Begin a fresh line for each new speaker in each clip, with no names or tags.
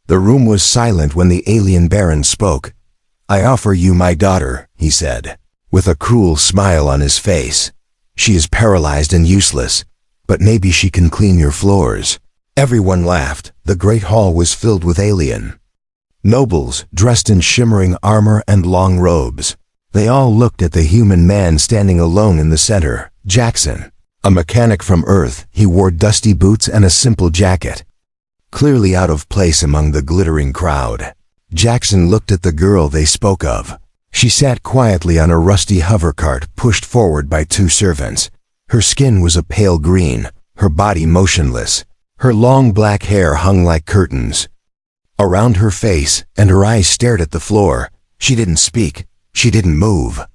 The room was silent when the alien Baron spoke. "I offer you my daughter," he said, with a cruel smile on his face. "She is paralyzed and useless, but maybe she can clean your floors." Everyone laughed. The great hall was filled with alien nobles, dressed in shimmering armor and long robes. They all looked at the human man standing alone in the center, Jackson. A mechanic from Earth, he wore dusty boots and a simple jacket, clearly out of place among the glittering crowd. Jackson looked at the girl they spoke of. She sat quietly on a rusty hovercart pushed forward by two servants. Her skin was a pale green, her body motionless. Her long black hair hung like curtains around her face, and her eyes stared at the floor. She didn't speak. She didn't move.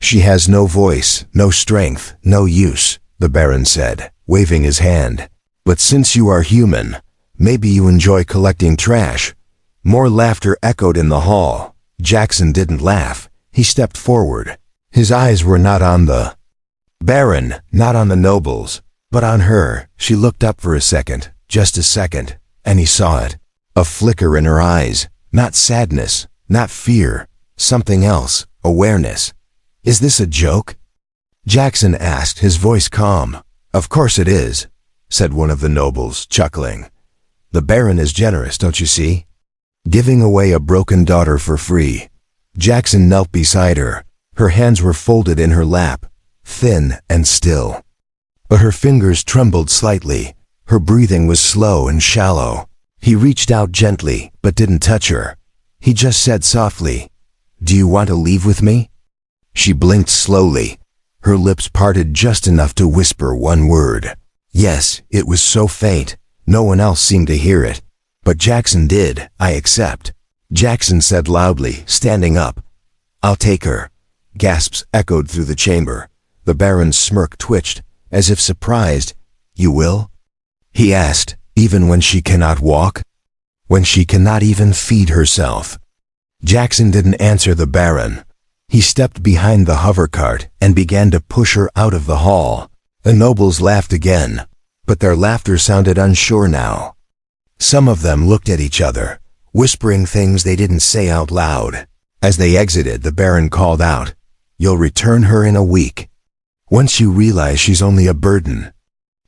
"She has no voice, no strength, no use," the Baron said, waving his hand. "But since you are human, maybe you enjoy collecting trash." More laughter echoed in the hall. Jackson didn't laugh. He stepped forward. His eyes were not on the Baron, not on the nobles, but on her. She looked up for a second, just a second, and he saw it. A flicker in her eyes. Not sadness, not fear. Something else, awareness. "Is this a joke?" Jackson asked, his voice calm. "Of course it is," said one of the nobles, chuckling. "The Baron is generous, don't you see? Giving away a broken daughter for free." Jackson knelt beside her. Her hands were folded in her lap, thin and still. But her fingers trembled slightly. Her breathing was slow and shallow. He reached out gently, but didn't touch her. He just said softly, "Do you want to leave with me?" She blinked slowly. Her lips parted just enough to whisper one word. Yes, it was so faint. No one else seemed to hear it. But Jackson did. "I accept," Jackson said loudly, standing up. "I'll take her." Gasps echoed through the chamber. The Baron's smirk twitched, as if surprised. "You will?" he asked. "Even when she cannot walk? When she cannot even feed herself?" Jackson didn't answer the Baron. He stepped behind the hovercart and began to push her out of the hall. The nobles laughed again, but their laughter sounded unsure now. Some of them looked at each other, whispering things they didn't say out loud. As they exited, the Baron called out, "You'll return her in a week. Once you realize she's only a burden."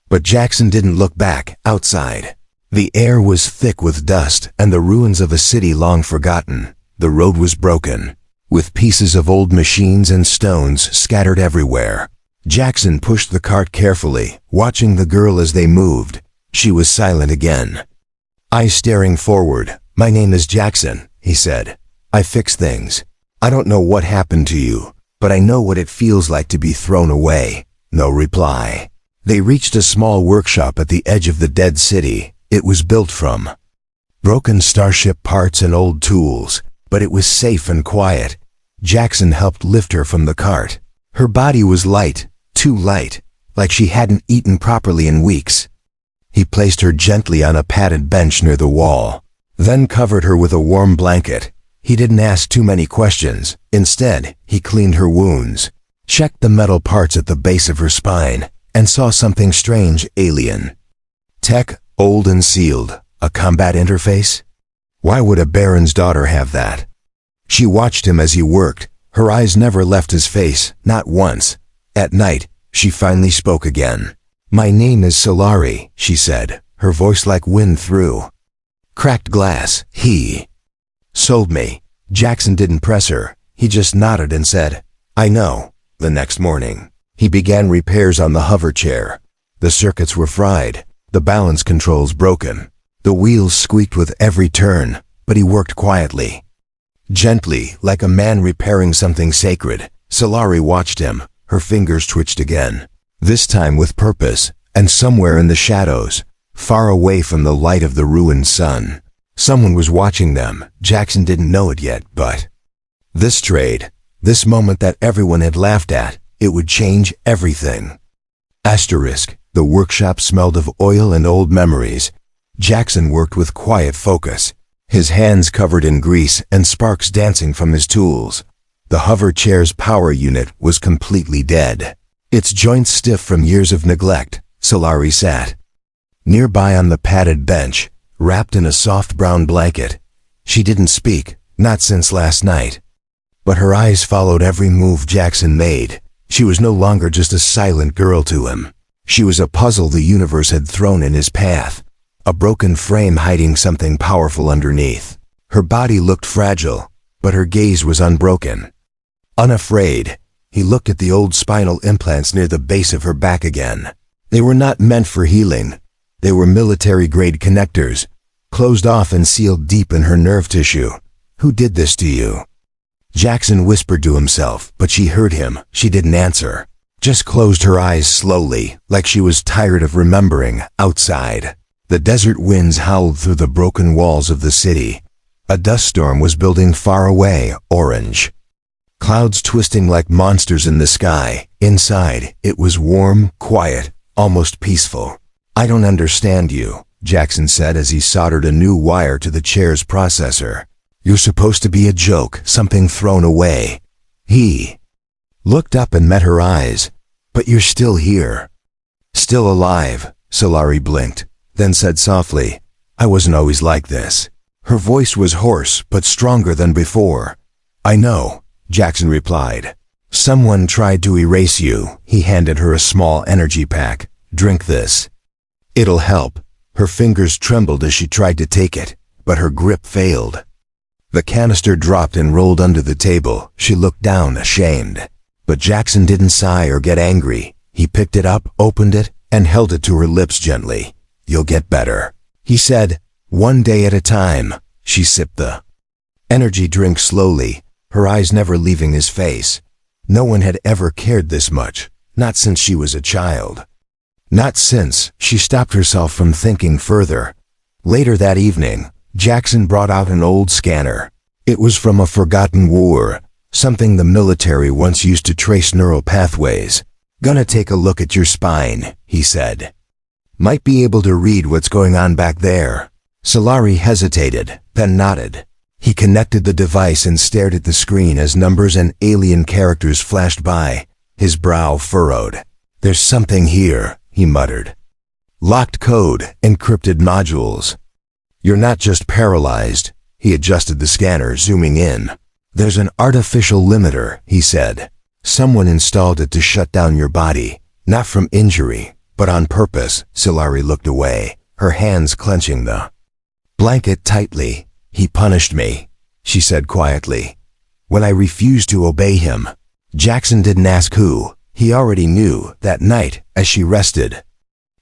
But Jackson didn't look back. Outside, the air was thick with dust and the ruins of a city long forgotten. The road was broken, with pieces of old machines and stones scattered everywhere. Jackson pushed the cart carefully, watching the girl as they moved. She was silent again, eyes staring forward. "My name is Jackson," he said. "I fix things. I don't know what happened to you, but I know what it feels like to be thrown away." No reply. They reached a small workshop at the edge of the dead city. It was built from broken starship parts and old tools, but it was safe and quiet. Jackson helped lift her from the cart. Her body was light, too light, like she hadn't eaten properly in weeks. He placed her gently on a padded bench near the wall, then covered her with a warm blanket. He didn't ask too many questions. Instead, he cleaned her wounds, checked the metal parts at the base of her spine, and saw something strange, alien. Tech, old and sealed. A combat interface? Why would a Baron's daughter have that? She watched him as he worked. Her eyes never left his face, not once. At night, she finally spoke again. "My name is Solari," she said, her voice like wind through cracked glass. "He sold me." Jackson didn't press her. He just nodded and said, "I know." The next morning, he began repairs on the hover chair. The circuits were fried, the balance controls broken. The wheels squeaked with every turn, but he worked quietly, gently, like a man repairing something sacred. Solari watched him. Her fingers twitched again, this time with purpose, and somewhere in the shadows, far away from the light of the ruined sun, someone was watching them. Jackson didn't know it yet, but this trade, this moment that everyone had laughed at, it would change everything. Asterisk, the workshop smelled of oil and old memories. Jackson worked with quiet focus, his hands covered in grease and sparks dancing from his tools. The hover chair's power unit was completely dead, its joints stiff from years of neglect. Solari sat nearby on the padded bench, wrapped in a soft brown blanket. She didn't speak, not since last night. But her eyes followed every move Jackson made. She was no longer just a silent girl to him. She was a puzzle the universe had thrown in his path, a broken frame hiding something powerful underneath. Her body looked fragile, but her gaze was unbroken. Unafraid, he looked at the old spinal implants near the base of her back again. They were not meant for healing. They were military-grade connectors, closed off and sealed deep in her nerve tissue. Who did this to you? Jackson whispered to himself, but she heard him. She didn't answer. Just closed her eyes slowly, like she was tired of remembering. Outside, the desert winds howled through the broken walls of the city. A dust storm was building far away, orange. Clouds twisting like monsters in the sky. Inside, it was warm, quiet, almost peaceful. "I don't understand you," Jackson said as he soldered a new wire to the chair's processor. "You're supposed to be a joke, something thrown away." He looked up and met her eyes. "But you're still here." "Still alive," Solari blinked, then said softly, "I wasn't always like this." Her voice was hoarse, but stronger than before. "I know," Jackson replied. "Someone tried to erase you." He handed her a small energy pack. "Drink this. It'll help." Her fingers trembled as she tried to take it, but her grip failed. The canister dropped and rolled under the table. She looked down, ashamed. But Jackson didn't sigh or get angry. He picked it up, opened it, and held it to her lips gently. "You'll get better," he said. "One day at a time." She sipped the energy drink slowly, her eyes never leaving his face. No one had ever cared this much, not since she was a child. Not since. She stopped herself from thinking further. Later that evening, Jackson brought out an old scanner. It was from a forgotten war, something the military once used to trace neural pathways. "Gonna take a look at your spine," he said. "Might be able to read what's going on back there." Solari hesitated, then nodded. He connected the device and stared at the screen as numbers and alien characters flashed by. His brow furrowed. "There's something here," he muttered. "Locked code, encrypted modules." "You're not just paralyzed." He adjusted the scanner, zooming in. "There's an artificial limiter," he said. "Someone installed it to shut down your body, not from injury, but on purpose." Solari looked away, her hands clenching the blanket tightly. "He punished me," she said quietly, "when I refused to obey him." Jackson didn't ask who. He already knew. That night, as she rested,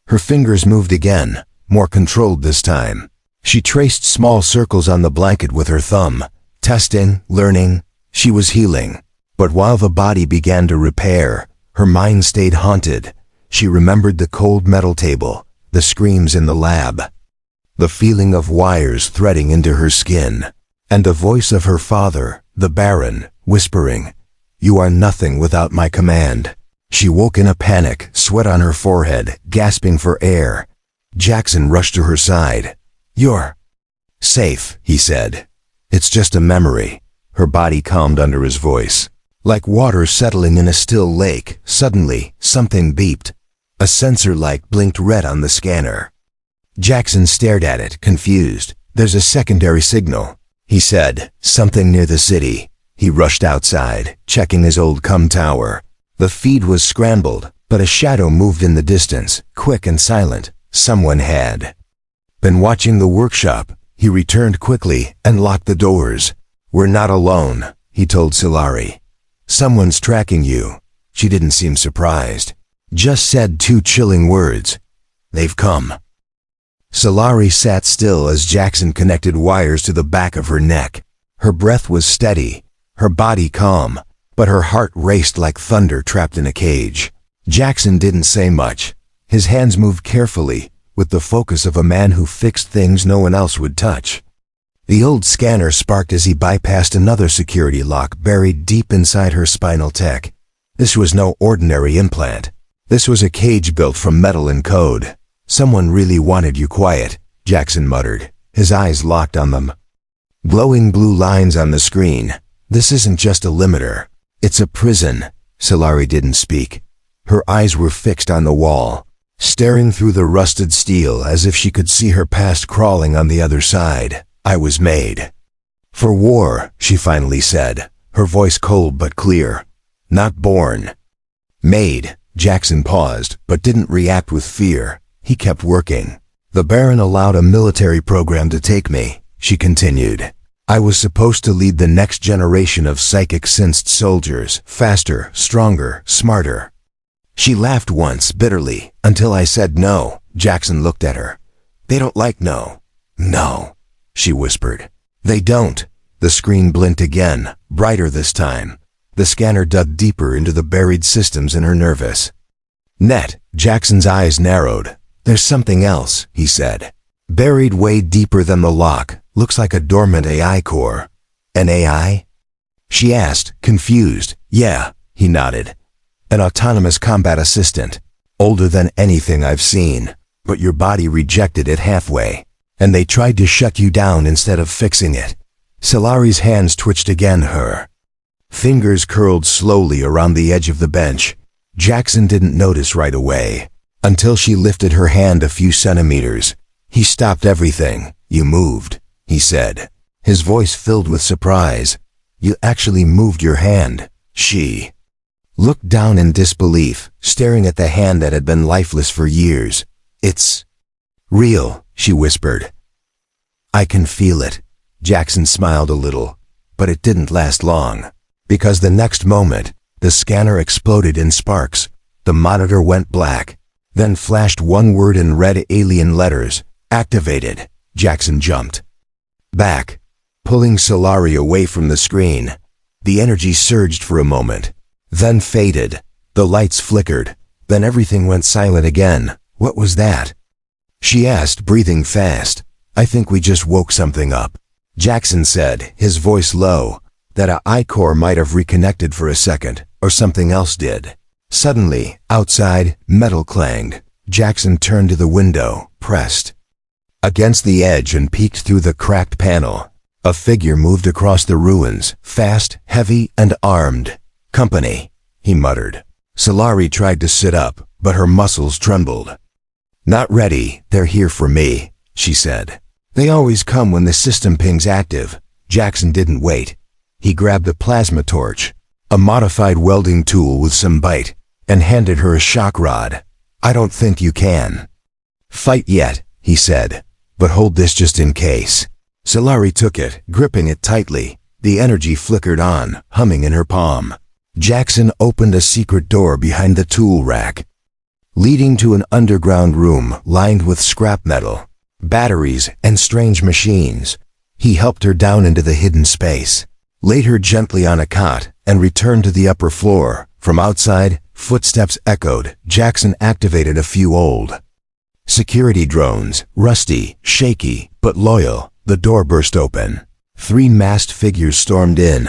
her fingers moved again, more controlled this time. She traced small circles on the blanket with her thumb, testing, learning. She was healing. But while the body began to repair, her mind stayed haunted. She remembered the cold metal table, the screams in the lab, the feeling of wires threading into her skin, and the voice of her father, the Baron, whispering, "You are nothing without my command." She woke in a panic, sweat on her forehead, gasping for air. Jackson rushed to her side. "You're safe," he said. "It's just a memory." Her body calmed under his voice. Like water settling in a still lake, suddenly, something beeped. A sensor light blinked red on the scanner. Jackson stared at it, confused. "There's a secondary signal," he said. "Something near the city." He rushed outside, checking his old tower. The feed was scrambled, but a shadow moved in the distance, quick and silent. Someone had been watching the workshop. He returned quickly and locked the doors. "We're not alone," he told Solari. "Someone's tracking you." She didn't seem surprised. Just said two chilling words. "They've come." Solari sat still as Jackson connected wires to the back of her neck. Her breath was steady, her body calm, but her heart raced like thunder trapped in a cage. Jackson didn't say much. His hands moved carefully, with the focus of a man who fixed things no one else would touch. The old scanner sparked as he bypassed another security lock buried deep inside her spinal tech. This was no ordinary implant. This was a cage built from metal and code. "Someone really wanted you quiet," Jackson muttered, his eyes locked on them. Glowing blue lines on the screen. "This isn't just a limiter. It's a prison." Solari didn't speak. Her eyes were fixed on the wall. staring through the rusted steel as if she could see her past crawling on the other side. I was made for war, she finally said, her voice cold but clear. Not born. Made. Jackson paused, but didn't react with fear. He kept working. The Baron allowed a military program to take me, she continued. I was supposed to lead the next generation of psychic-sensed soldiers, faster, stronger, smarter. She laughed once, bitterly, until I said no. Jackson looked at her. They don't like no. No, she whispered. They don't. The screen blinked again, brighter this time. The scanner dug deeper into the buried systems in her nervous net. Jackson's eyes narrowed. There's something else, he said. Buried way deeper than the lock. Looks like a dormant AI core. An AI? She asked, confused. Yeah, he nodded. An autonomous combat assistant. Older than anything I've seen. But your body rejected it halfway. And they tried to shut you down instead of fixing it. Solari's hands twitched again. Her fingers curled slowly around the edge of the bench. Jackson didn't notice right away, until she lifted her hand a few centimeters. He stopped everything. You moved, he said, his voice filled with surprise. You actually moved your hand. She looked down in disbelief, staring at the hand that had been lifeless for years. It's real, she whispered. I can feel it. Jackson smiled a little, but it didn't last long, because the next moment, the scanner exploded in sparks. The monitor went black, then flashed one word in red alien letters. Activated. Jackson jumped back, pulling Solari away from the screen. The energy surged for a moment, then faded. The lights flickered, then everything went silent again. What was that? She asked, breathing fast. I think we just woke something up, Jackson said, his voice low. That a I-core might have reconnected for a second, or something else did. Suddenly, outside, metal clanged. Jackson turned to the window, pressed against the edge and peeked through the cracked panel. A figure moved across the ruins, fast, heavy, and armed. Company, he muttered. Solari tried to sit up, but her muscles trembled. Not ready, they're here for me, she said. They always come when the system ping's active. Jackson didn't wait. He grabbed a plasma torch, a modified welding tool with some bite, and handed her a shock rod. I don't think you can fight yet, he said, but hold this just in case. Solari took it, gripping it tightly. The energy flickered on, humming in her palm. Jackson opened a secret door behind the tool rack, leading to an underground room lined with scrap metal, batteries, and strange machines. He helped her down into the hidden space, laid her gently on a cot, and returned to the upper floor. From outside, footsteps echoed. Jackson activated a few old security drones, rusty, shaky, but loyal. The door burst open. 3 masked figures stormed in,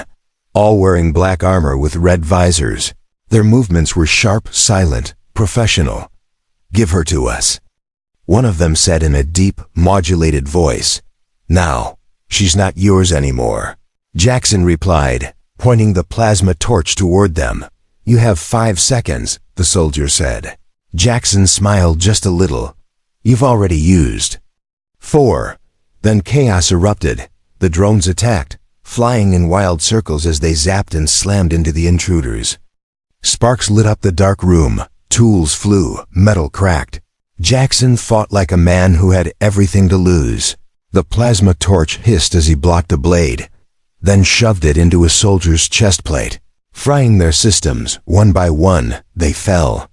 all wearing black armor with red visors. Their movements were sharp, silent, professional. Give her to us, one of them said in a deep, modulated voice. Now, she's not yours anymore, Jackson replied, pointing the plasma torch toward them. You have 5 seconds, the soldier said. Jackson smiled just a little. You've already used 4. Then chaos erupted. The drones attacked, flying in wild circles as they zapped and slammed into the intruders. Sparks lit up the dark room. Tools flew, metal cracked. Jackson fought like a man who had everything to lose. The plasma torch hissed as he blocked a blade, then shoved it into a soldier's chest plate. Frying their systems, one by one, they fell.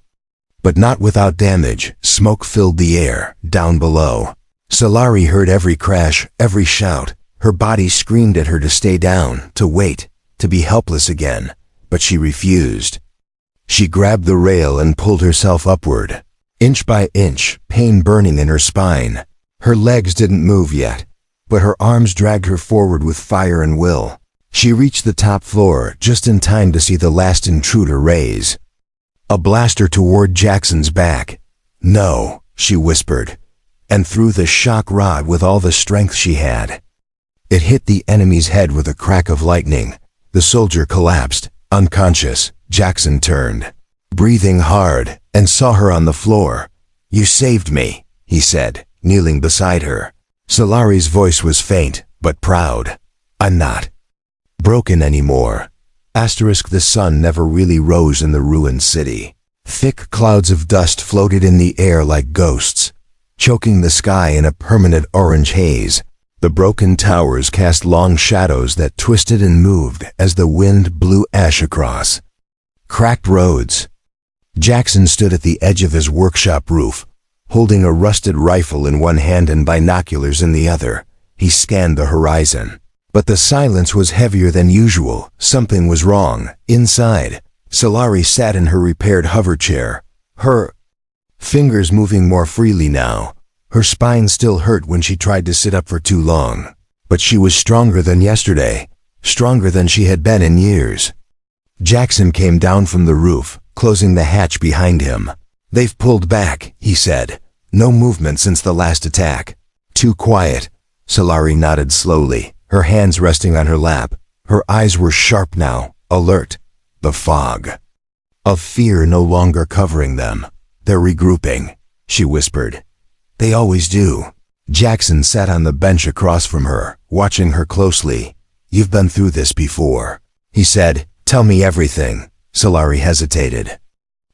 But not without damage. Smoke filled the air, down below. Solari heard every crash, every shout. Her body screamed at her to stay down, to wait, to be helpless again. But she refused. She grabbed the rail and pulled herself upward. Inch by inch, pain burning in her spine. Her legs didn't move yet, but her arms dragged her forward with fire and will. She reached the top floor just in time to see the last intruder raise a blaster toward Jackson's back. No, she whispered, and threw the shock rod with all the strength she had. It hit the enemy's head with a crack of lightning. The soldier collapsed, unconscious. Jackson turned, breathing hard, and saw her on the floor. "You saved me," he said, kneeling beside her. Solari's voice was faint, but proud. "I'm not broken anymore." The sun never really rose in the ruined city. Thick clouds of dust floated in the air like ghosts, choking the sky in a permanent orange haze. The broken towers cast long shadows that twisted and moved as the wind blew ash across cracked roads. Jackson stood at the edge of his workshop roof, holding a rusted rifle in one hand and binoculars in the other. He scanned the horizon. But the silence was heavier than usual. Something was wrong. Inside, Solari sat in her repaired hover chair, her fingers moving more freely now. Her spine still hurt when she tried to sit up for too long. But she was stronger than yesterday, stronger than she had been in years. Jackson came down from the roof, closing the hatch behind him. "They've pulled back," he said. "No movement since the last attack." "Too quiet." Solari nodded slowly, her hands resting on her lap. Her eyes were sharp now, alert. The fog of fear no longer covering them. "They're regrouping," she whispered. "They always do." Jackson sat on the bench across from her, watching her closely. "You've been through this before," he said. "Tell me everything." Solari hesitated.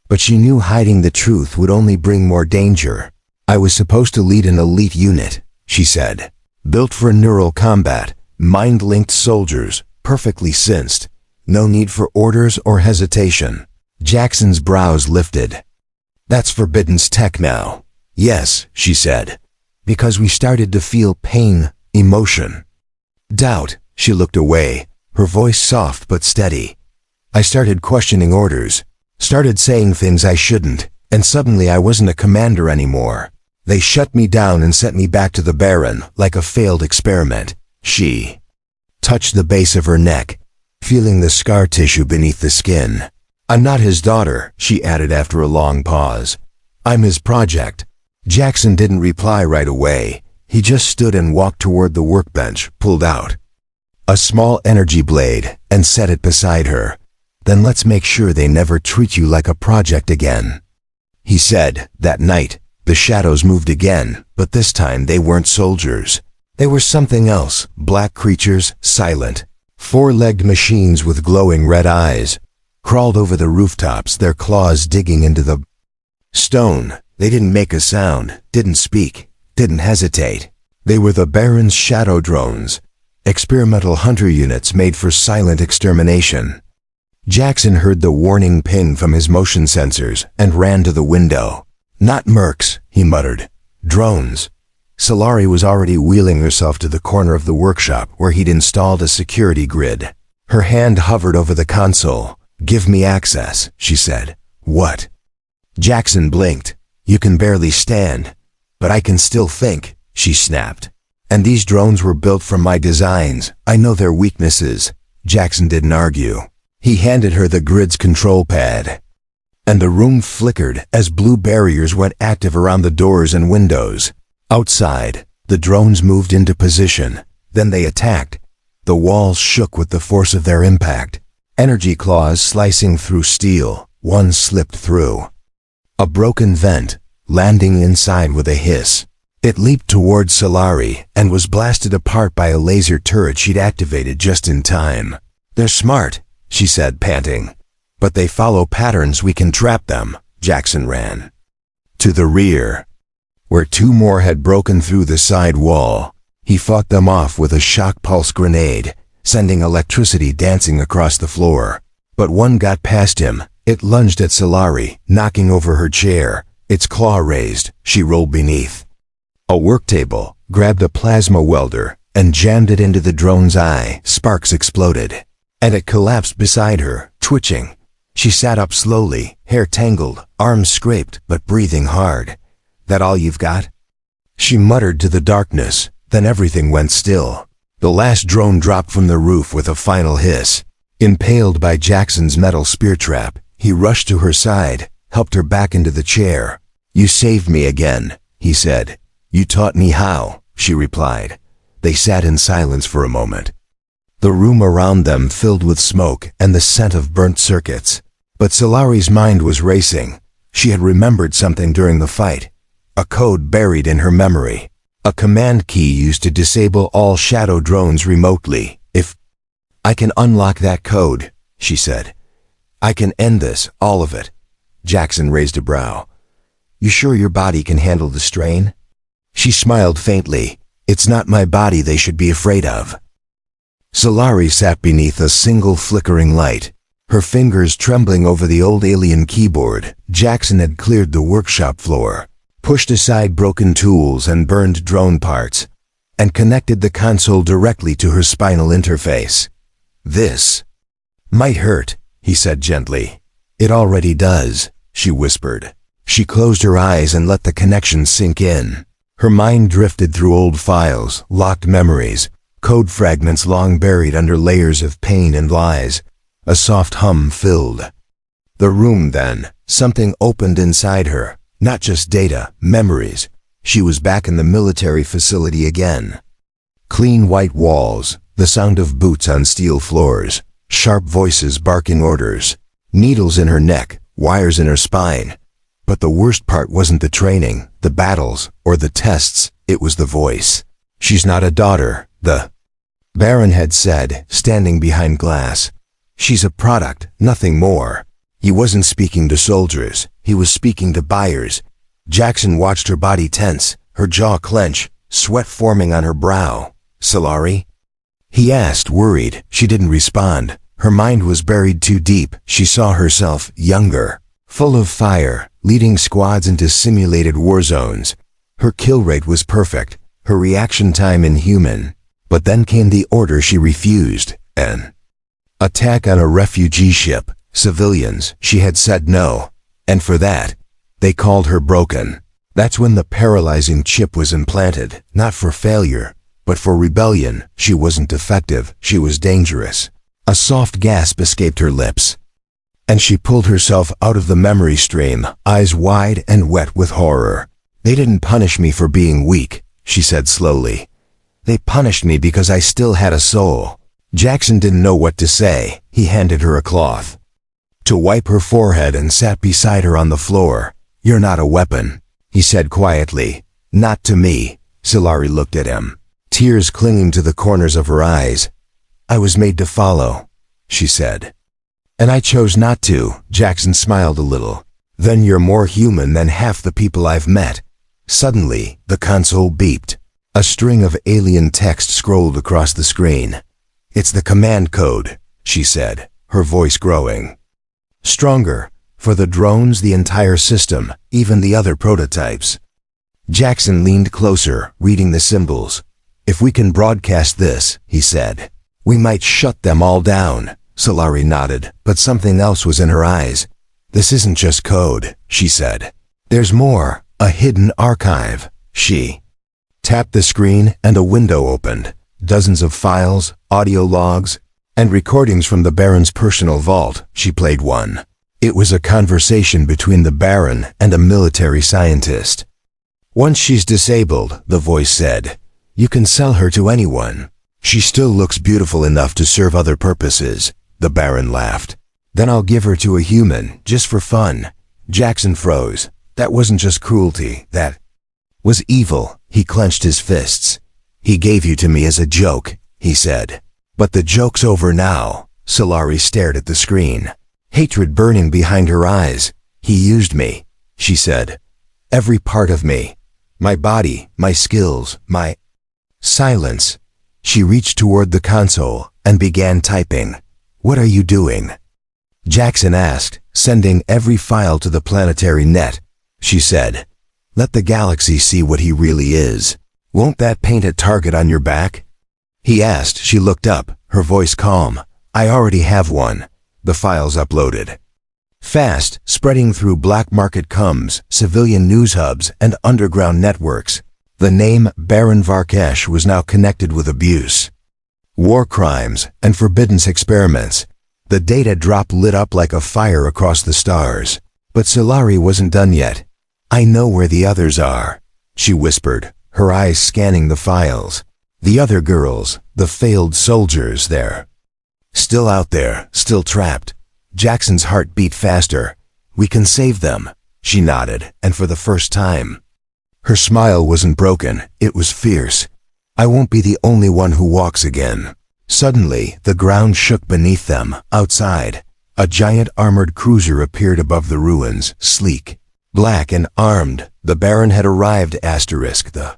But she knew hiding the truth would only bring more danger. "I was supposed to lead an elite unit," she said. "Built for neural combat, mind-linked soldiers, perfectly synced. No need for orders or hesitation." Jackson's brows lifted. "That's Forbidden's tech now." "Yes," she said. "Because we started to feel pain, emotion, doubt." She looked away, her voice soft but steady. "I started questioning orders, started saying things I shouldn't, and suddenly I wasn't a commander anymore. They shut me down and sent me back to the Baron like a failed experiment." She touched the base of her neck, feeling the scar tissue beneath the skin. "I'm not his daughter," she added after a long pause. "I'm his project." Jackson didn't reply right away. He just stood and walked toward the workbench, pulled out a small energy blade, and set it beside her. "Then let's make sure they never treat you like a project again," he said. That night, the shadows moved again, but this time they weren't soldiers. They were something else, black creatures, silent. Four-legged machines with glowing red eyes crawled over the rooftops, their claws digging into the stone. They didn't make a sound, didn't speak, didn't hesitate. They were the Baron's shadow drones, experimental hunter units made for silent extermination. Jackson heard the warning ping from his motion sensors and ran to the window. "Not mercs," he muttered. "Drones." Solari was already wheeling herself to the corner of the workshop where he'd installed a security grid. Her hand hovered over the console. "Give me access," she said. "What?" Jackson blinked. "You can barely stand, but I can still think," she snapped. "And these drones were built from my designs. I know their weaknesses." Jackson didn't argue. He handed her the grid's control pad, and the room flickered as blue barriers went active around the doors and windows. Outside, the drones moved into position. Then they attacked. The walls shook with the force of their impact. Energy claws slicing through steel. One slipped through a broken vent, landing inside with a hiss. It leaped toward Solari and was blasted apart by a laser turret she'd activated just in time. "They're smart," she said, panting. "But they follow patterns. We can trap them." Jackson ran to the rear, where two more had broken through the side wall. He fought them off with a shock pulse grenade, sending electricity dancing across the floor. But one got past him. It lunged at Solari, knocking over her chair. Its claw raised. She rolled beneath a work table, grabbed a plasma welder, and jammed it into the drone's eye. Sparks exploded, and it collapsed beside her, twitching. She sat up slowly, hair tangled, arms scraped, but breathing hard. "That all you've got?" she muttered to the darkness. Then everything went still. The last drone dropped from the roof with a final hiss. Impaled by Jackson's metal spear trap, he rushed to her side, helped her back into the chair. "You saved me again," he said. "You taught me how," she replied. They sat in silence for a moment, the room around them filled with smoke and the scent of burnt circuits. But Solari's mind was racing. She had remembered something during the fight. a code buried in her memory. A command key used to disable all shadow drones remotely. If I can unlock that code, she said, I can end this, all of it. Jackson raised a brow. You sure your body can handle the strain? She smiled faintly. It's not my body they should be afraid of. Solari sat beneath a single flickering light, her fingers trembling over the old alien keyboard. Jackson had cleared the workshop floor, pushed aside broken tools and burned drone parts, and connected the console directly to her spinal interface. This might hurt, he said gently. It already does, she whispered. She closed her eyes and let the connection sink in. Her mind drifted through old files, locked memories, code fragments long buried under layers of pain and lies. A soft hum filled the room. Then something opened inside her. Not just data, memories. She was back in the military facility again. Clean white walls, the sound of boots on steel floors, sharp voices barking orders, needles in her neck, wires in her spine. But the worst part wasn't the training, the battles, or the tests, it was the voice. She's not a daughter, the Baron had said, standing behind glass. She's a product, nothing more. He wasn't speaking to soldiers, he was speaking to buyers. Jackson watched her body tense, her jaw clench, sweat forming on her brow. Solari? He asked, worried. She didn't respond. Her mind was buried too deep. She saw herself younger, full of fire, leading squads into simulated war zones. Her kill rate was perfect, her reaction time inhuman. But then came the order she refused, an attack on a refugee ship. Civilians, she had said no. And for that, they called her broken. That's when the paralyzing chip was implanted, not for failure, but for rebellion. She wasn't defective, she was dangerous. A soft gasp escaped her lips, and she pulled herself out of the memory stream, eyes wide and wet with horror. They didn't punish me for being weak, she said slowly. They punished me because I still had a soul. Jackson didn't know what to say. He handed her a cloth to wipe her forehead and sat beside her on the floor. You're not a weapon, he said quietly. Not to me. Solari looked at him, tears clinging to the corners of her eyes. I was made to follow, she said. And I chose not to. Jackson smiled a little. Then you're more human than half the people I've met. Suddenly, the console beeped. A string of alien text scrolled across the screen. It's the command code, she said, her voice growing stronger. For the drones, the entire system, even the other prototypes. Jackson leaned closer, reading the symbols. If we can broadcast this, he said, we might shut them all down. Solari nodded, but something else was in her eyes. This isn't just code, she said. There's more, a hidden archive. She tapped the screen and a window opened. Dozens of files, audio logs, and recordings from the Baron's personal vault. She played one. It was a conversation between the Baron and a military scientist. Once she's disabled, the voice said, you can sell her to anyone. She still looks beautiful enough to serve other purposes. The Baron laughed. Then I'll give her to a human, just for fun. Jackson froze. That wasn't just cruelty, that was evil. He clenched his fists. He gave you to me as a joke, he said. But the joke's over now. Solari stared at the screen, hatred burning behind her eyes. He used me, she said. Every part of me. My body, my skills, my silence. She reached toward the console and began typing. What are you doing? Jackson asked. Sending every file to the planetary net, she said. Let the galaxy see what he really is. Won't that paint a target on your back? He asked. She looked up, her voice calm. I already have one. The files uploaded fast, spreading through black market coms, civilian news hubs, and underground networks. The name Baron Varkesh was now connected with abuse, war crimes, and forbidden experiments. The data drop lit up like a fire across the stars. But Solari wasn't done yet. I know where the others are, she whispered, her eyes scanning the files. The other girls, the failed soldiers, they're still out there, still trapped. Jackson's heart beat faster. We can save them, she nodded, and for the first time, Her smile wasn't broken, it was fierce. I won't be the only one who walks again. Suddenly, the ground shook beneath them. Outside, a giant armored cruiser appeared above the ruins, sleek, black and armed. The Baron had arrived. The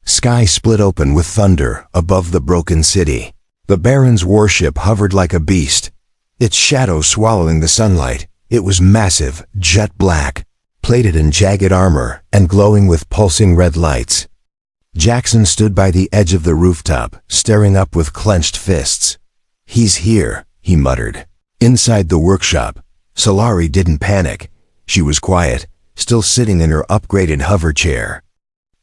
sky split open with thunder above the broken city. The Baron's warship hovered like a beast, its shadow swallowing the sunlight. It was massive, jet black, plated in jagged armor and glowing with pulsing red lights. Jackson stood by the edge of the rooftop, staring up with clenched fists. "He's here," he muttered. Inside the workshop, Solari didn't panic. She was quiet, still sitting in her upgraded hover chair,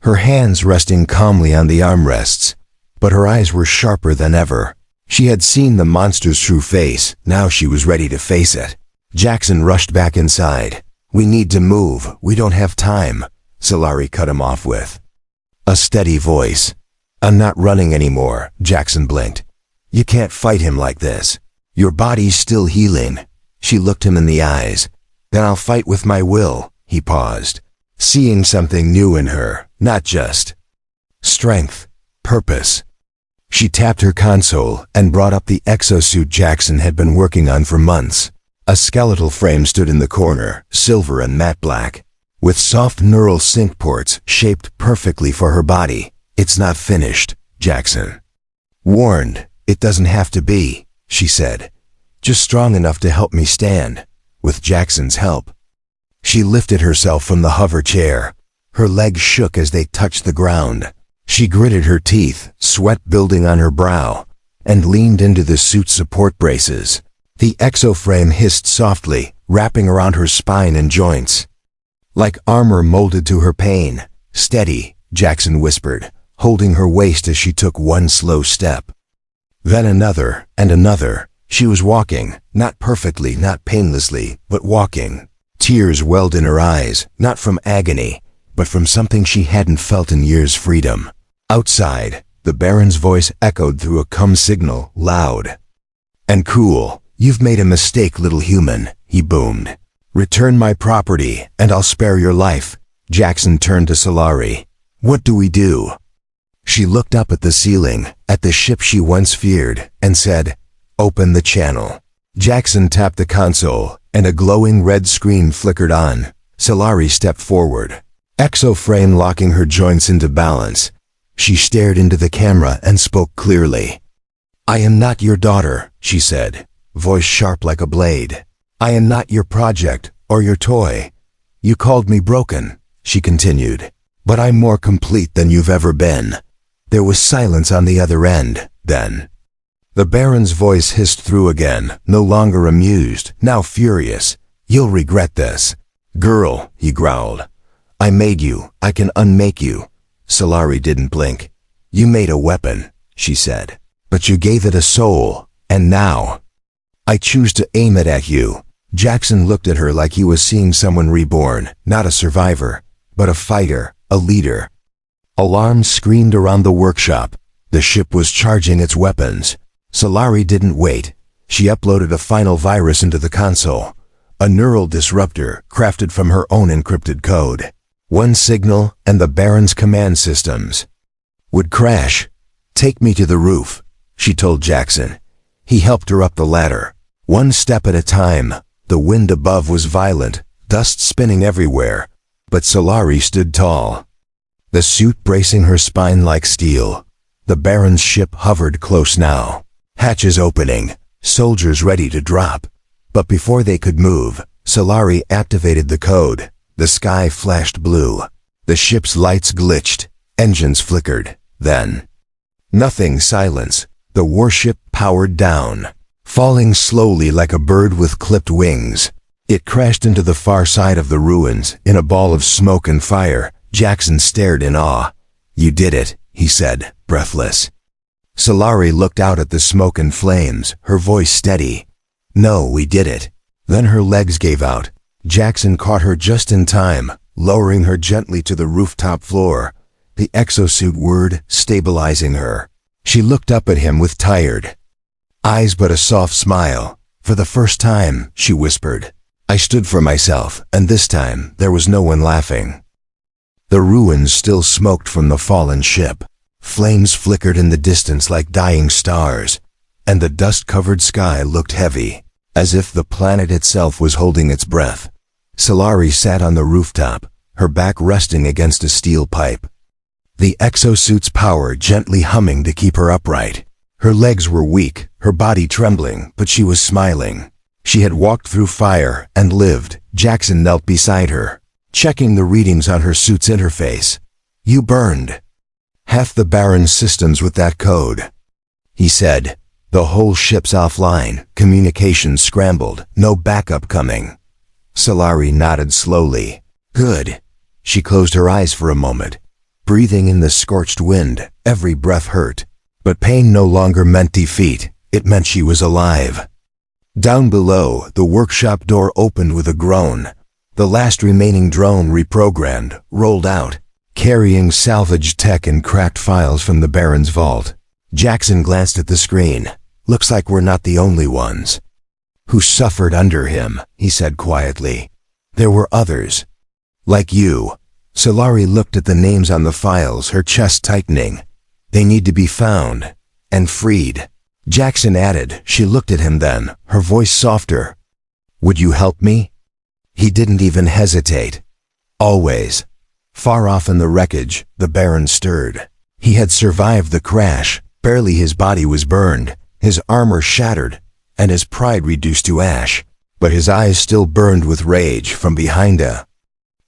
her hands resting calmly on the armrests, but her eyes were sharper than ever. She had seen the monster's true face, now she was ready to face it. Jackson rushed back inside. "We need to move, we don't have time," Solari cut him off with a steady voice. "I'm not running anymore," Jackson blinked. "You can't fight him like this. Your body's still healing." She looked him in the eyes. "Then I'll fight with my will." He paused, seeing something new in her, not just strength, purpose. She tapped her console and brought up the exosuit Jackson had been working on for months. A skeletal frame stood in the corner, silver and matte black, with soft neural sync ports shaped perfectly for her body. "It's not finished," Jackson warned. "It doesn't have to be," she said. "Just strong enough to help me stand." With Jackson's help, she lifted herself from the hover chair. Her legs shook as they touched the ground. She gritted her teeth, sweat building on her brow, and leaned into the suit's support braces. The exoframe hissed softly, wrapping around her spine and joints, like armor molded to her pain. "Steady," Jackson whispered, holding her waist as she took one slow step. Then another, and another. She was walking, not perfectly, not painlessly, but walking. Tears welled in her eyes, not from agony, but from something she hadn't felt in years: freedom. Outside, the Baron's voice echoed through a come signal, loud and cool. "You've made a mistake, little human," he boomed. "Return my property, and I'll spare your life." Jackson turned to Solari. "What do we do?" She looked up at the ceiling, at the ship she once feared, and said, "Open the channel." Jackson tapped the console, and a glowing red screen flickered on. Solari stepped forward, exoframe locking her joints into balance. She stared into the camera and spoke clearly. "I am not your daughter," she said, voice sharp like a blade. "I am not your project or your toy. You called me broken," she continued, "but I'm more complete than you've ever been." There was silence on the other end. Then the Baron's voice hissed through again, no longer amused, now furious. "You'll regret this." "Girl," he growled, "I made you. I can unmake you." Solari didn't blink. "You made a weapon," she said, "but you gave it a soul, and now I choose to aim it at you." Jackson looked at her like he was seeing someone reborn, not a survivor, but a fighter, a leader. Alarms screamed around the workshop. The ship was charging its weapons. Solari didn't wait. She uploaded a final virus into the console, a neural disruptor crafted from her own encrypted code. One signal, and the Baron's command systems would crash. "Take me to the roof," she told Jackson. He helped her up the ladder, one step at a time. The wind above was violent, dust spinning everywhere, but Solari stood tall, the suit bracing her spine like steel. The Baron's ship hovered close now, hatches opening, soldiers ready to drop. But before they could move, Solari activated the code. The sky flashed blue. The ship's lights glitched, engines flickered. Then nothing, silence. The warship powered down, falling slowly like a bird with clipped wings. It crashed into the far side of the ruins in a ball of smoke and fire. Jackson stared in awe. "You did it," he said, breathless. Solari looked out at the smoke and flames, her voice steady. "No, we did it." Then her legs gave out. Jackson caught her just in time, lowering her gently to the rooftop floor, the exosuit word stabilizing her. She looked up at him with tired eyes but a soft smile. "For the first time," she whispered, "I stood for myself, and this time there was no one laughing." The ruins still smoked from the fallen ship. Flames flickered in the distance like dying stars, and the dust-covered sky looked heavy, as if the planet itself was holding its breath. Solari sat on the rooftop, her back resting against a steel pipe. The exosuit's power gently humming to keep her upright. Her legs were weak, her body trembling, but she was smiling. She had walked through fire and lived. Jackson knelt beside her, checking the readings on her suit's interface. "You burned half the Baron's systems with that code," he said. "The whole ship's offline, communications scrambled, no backup coming." Solari nodded slowly. "Good." She closed her eyes for a moment, breathing in the scorched wind. Every breath hurt, but pain no longer meant defeat. It meant she was alive. Down below, the workshop door opened with a groan. The last remaining drone, reprogrammed, rolled out, carrying salvaged tech and cracked files from the Baron's vault. Jackson glanced at the screen. "Looks like we're not the only ones who suffered under him," he said quietly. "There were others. Like you." Solari looked at the names on the files, her chest tightening. "They need to be found and freed." Jackson added. She looked at him then, her voice softer. "Would you help me?" He didn't even hesitate. "Always." Far off in the wreckage, the Baron stirred. He had survived the crash. Barely his body was burned, his armor shattered, and his pride reduced to ash. But his eyes still burned with rage. From behind a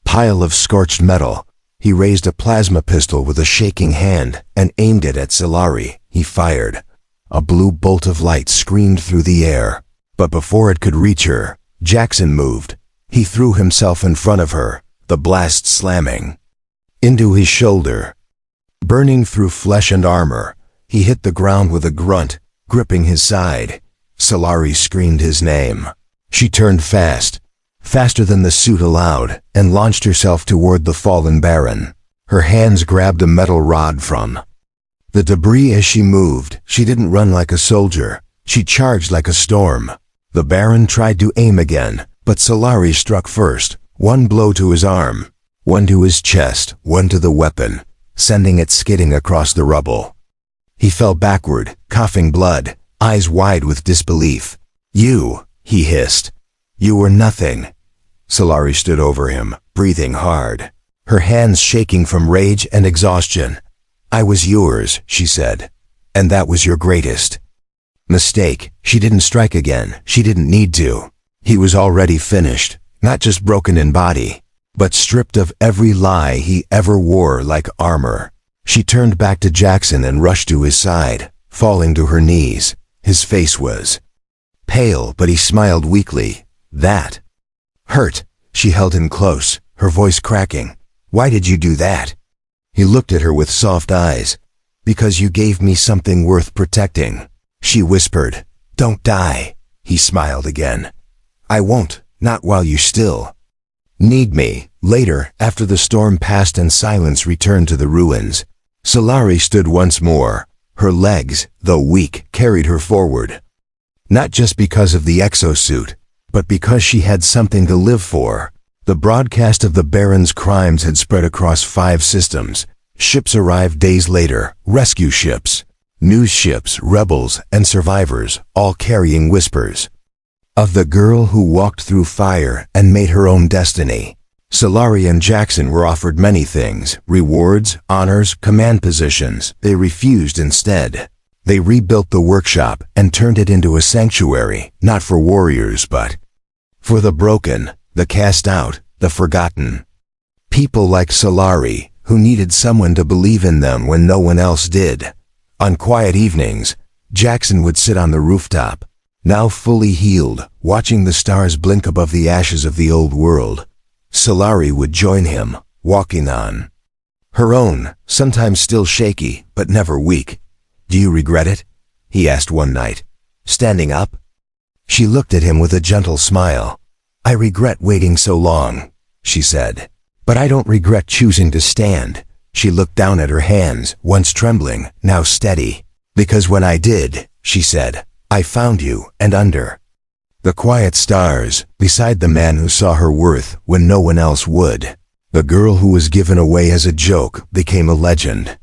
pile of scorched metal, he raised a plasma pistol with a shaking hand and aimed it at Solari. He fired. A blue bolt of light screamed through the air. But before it could reach her, Jackson moved. He threw himself in front of her, the blast slamming into his shoulder. Burning through flesh and armor, he hit the ground with a grunt, gripping his side. Solari screamed his name. She turned fast, faster than the suit allowed, and launched herself toward the fallen Baron. Her hands grabbed a metal rod from the debris as she moved. She didn't run like a soldier. She charged like a storm. The Baron tried to aim again, but Solari struck first. One blow to his arm, one to his chest, one to the weapon, sending it skidding across the rubble. He fell backward, coughing blood, eyes wide with disbelief. "You," he hissed. "You were nothing." Solari stood over him, breathing hard, her hands shaking from rage and exhaustion. "I was yours," she said, "and that was your greatest mistake." She didn't strike again. She didn't need to. He was already finished, not just broken in body, but stripped of every lie he ever wore like armor. She turned back to Jackson and rushed to his side, falling to her knees. His face was pale, but he smiled weakly. "That hurt." She held him close, her voice cracking. "Why did you do that?" He looked at her with soft eyes. "Because you gave me something worth protecting." She whispered. "Don't die." He smiled again. "I won't, not while you still need me." Later, after the storm passed and silence returned to the ruins, Solari stood once more. Her legs, though weak, carried her forward. Not just because of the exosuit, but because she had something to live for. The broadcast of the Baron's crimes had spread across 5 systems. Ships arrived days later, rescue ships, news ships, rebels, and survivors, all carrying whispers of the girl who walked through fire and made her own destiny. Solari and Jackson were offered many things: rewards, honors, command positions. They refused instead. They rebuilt the workshop and turned it into a sanctuary, not for warriors but for the broken, the cast out, the forgotten. People like Solari, who needed someone to believe in them when no one else did. On quiet evenings, Jackson would sit on the rooftop, now fully healed, watching the stars blink above the ashes of the old world. Solari would join him, walking on her own, sometimes still shaky, but never weak. "Do you regret it?" he asked one night. "Standing up?" She looked at him with a gentle smile. "I regret waiting so long," she said. "But I don't regret choosing to stand." She looked down at her hands, once trembling, now steady. "Because when I did," she said, "I found you, and under the quiet stars, beside the man who saw her worth when no one else would, The girl who was given away as a joke became a legend.